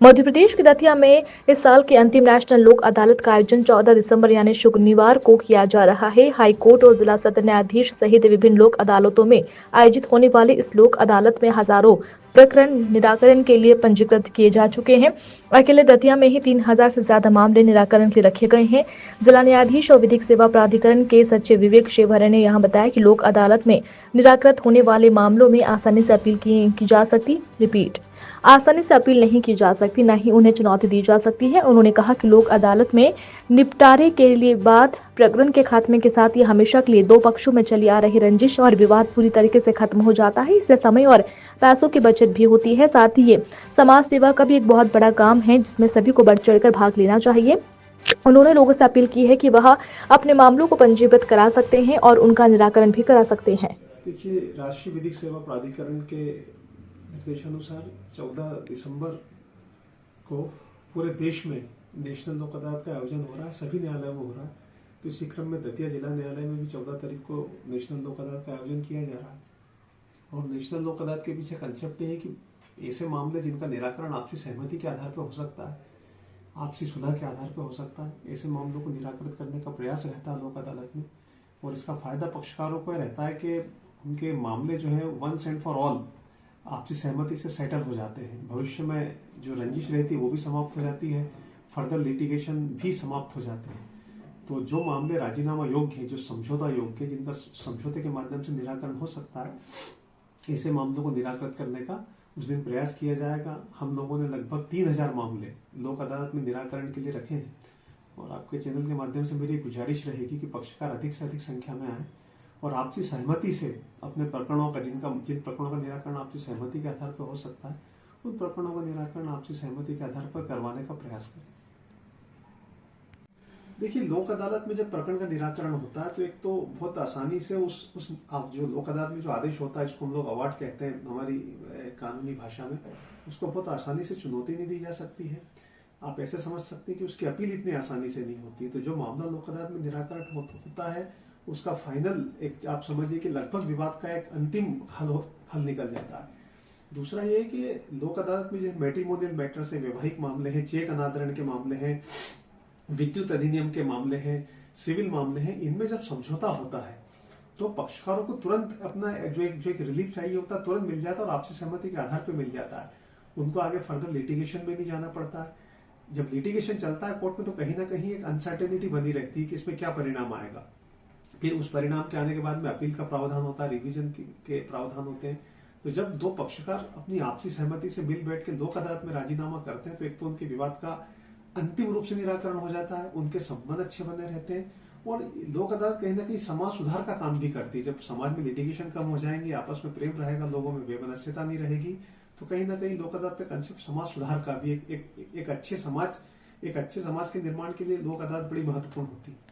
मध्य प्रदेश के दतिया में इस साल के अंतिम नेशनल लोक अदालत का आयोजन 14 दिसंबर यानी शनिवार को किया जा रहा है। हाई कोर्ट और जिला सत्र न्यायाधीश सहित विभिन्न लोक अदालतों में आयोजित होने वाली इस लोक अदालत में हजारों प्रकरण निराकरण के लिए पंजीकृत किए जा चुके हैं। अकेले दतिया में ही 3000 से ज्यादा मामले निराकरण के लिए रखे गए हैं। जिला न्यायाधीश और विधिक सेवा प्राधिकरण के सचिव विवेक शिवहरे ने यहाँ बताया कि लोक अदालत में निराकृत होने वाले मामलों में आसानी से अपील की जा सकती आसानी से अपील नहीं की जा सकती, न ही उन्हें चुनौती दी जा सकती है। उन्होंने कहा कि लोक अदालत में निपटारे के लिए बाद प्रकरण के खात्मे के साथ ये हमेशा के लिए दो पक्षों में चली आ रही रंजिश और विवाद पूरी तरीके से खत्म हो जाता है। इससे समय और पैसों की बचत भी होती है। साथ ही ये समाज सेवा का भी एक बहुत बड़ा काम है जिसमें सभी को बढ़ चढ़कर भाग लेना चाहिए। उन्होंने लोगों से अपील की है कि वह अपने मामलों को पंजीबद्ध करा सकते हैं और उनका निराकरण भी करा सकते हैं। देखिए, राष्ट्रीय विधिक सेवा प्राधिकरण के निर्देशानुसार 14 दिसंबर को पूरे देश में नेशनल लोक अदालत का आयोजन हो रहा है। सभी न्यायालयों में हो रहा है। तो इसी क्रम में दतिया जिला न्यायालय में भी 14 तारीख को नेशनल लोक अदालत का आयोजन किया जा रहा है। और नेशनल लोक अदालत के पीछे कंसेप्ट ये है कि ऐसे मामले जिनका निराकरण आपसी सहमति के आधार पर हो सकता है, आपसी सुलह के आधार पर हो सकता है, ऐसे मामलों को निराकृत करने का प्रयास रहता है लोक अदालत में। और इसका फायदा पक्षकारों को रहता है कि उनके मामले जो है वंस एंड फॉर ऑल आपसी सहमति से सेटल हो जाते हैं। भविष्य में जो रंजिश रहती है वो भी समाप्त हो जाती है, फर्दर लिटिगेशन भी समाप्त हो जाते हैं। तो जो मामले राजीनामा योग्य है, जो समझौता योग्य है, जिनका समझौते के माध्यम से निराकरण हो सकता है, ऐसे मामलों को निराकृत करने का उस दिन प्रयास किया जाएगा। हम लोगों ने लगभग 3000 मामले लोक अदालत में निराकरण के लिए रखे हैं। और आपके चैनल के माध्यम से मेरी गुजारिश रहेगी कि पक्षकार अधिक से अधिक संख्या में आए और आपसी सहमति से अपने प्रकरणों का जिन प्रकरणों का निराकरण आपसी सहमति के आधार पर हो सकता है, उन प्रकरणों का निराकरण आपसी सहमति के आधार पर करवाने का प्रयास करें। देखिए, लोक अदालत में जब प्रकरण का निराकरण होता है तो एक तो बहुत आसानी से उस जो लोक अदालत में जो आदेश होता है, इसको हम लोग अवार्ड कहते हैं हमारी कानूनी भाषा में, उसको बहुत आसानी से चुनौती नहीं दी जा सकती है। आप ऐसे समझ सकते हैं कि उसकी अपील इतनी आसानी से नहीं होती। तो जो मामला लोक अदालत में निराकरण होता है उसका फाइनल एक आप समझिए कि लगभग विवाद का एक अंतिम हल निकल जाता है। दूसरा ये है कि लोक अदालत में जो मैट्रिमोनियल मैटर्स है, वैवाहिक मामले हैं, चेक अनादरण के मामले हैं, विद्युत अधिनियम के मामले हैं, सिविल मामले हैं, इनमें जब समझौता होता है तो पक्षकारों को तुरंत अपना जो एक रिलीफ चाहिए होता है तुरंत मिल जाता है और आपसी सहमति के आधार पर मिल जाता है। उनको आगे फर्दर लिटिगेशन में नहीं जाना पड़ता है। जब लिटिगेशन चलता है कोर्ट में तो कहीं ना कहीं एक अनसर्टेनिटी बनी रहती है कि इसमें क्या परिणाम आएगा। फिर उस परिणाम के आने के बाद में अपील का प्रावधान होता है, रिवीजन के प्रावधान होते हैं। तो जब दो पक्षकार अपनी आपसी सहमति से मिल बैठ के लोक अदालत में राजीनामा करते हैं तो एक तो उनके विवाद का अंतिम रूप से निराकरण हो जाता है, उनके संबंध अच्छे बने रहते हैं। और लोक अदालत कहीं ना कहीं समाज सुधार का काम भी करती है। जब समाज में लिटिगेशन कम हो जाएंगे, आपस में प्रेम रहेगा, लोगों में वैमनस्यता नहीं रहेगी, तो कहीं ना कहीं लोक अदालत का कंसेप्ट समाज सुधार का भी एक अच्छे समाज के निर्माण के लिए लोक अदालत बड़ी महत्वपूर्ण होती है।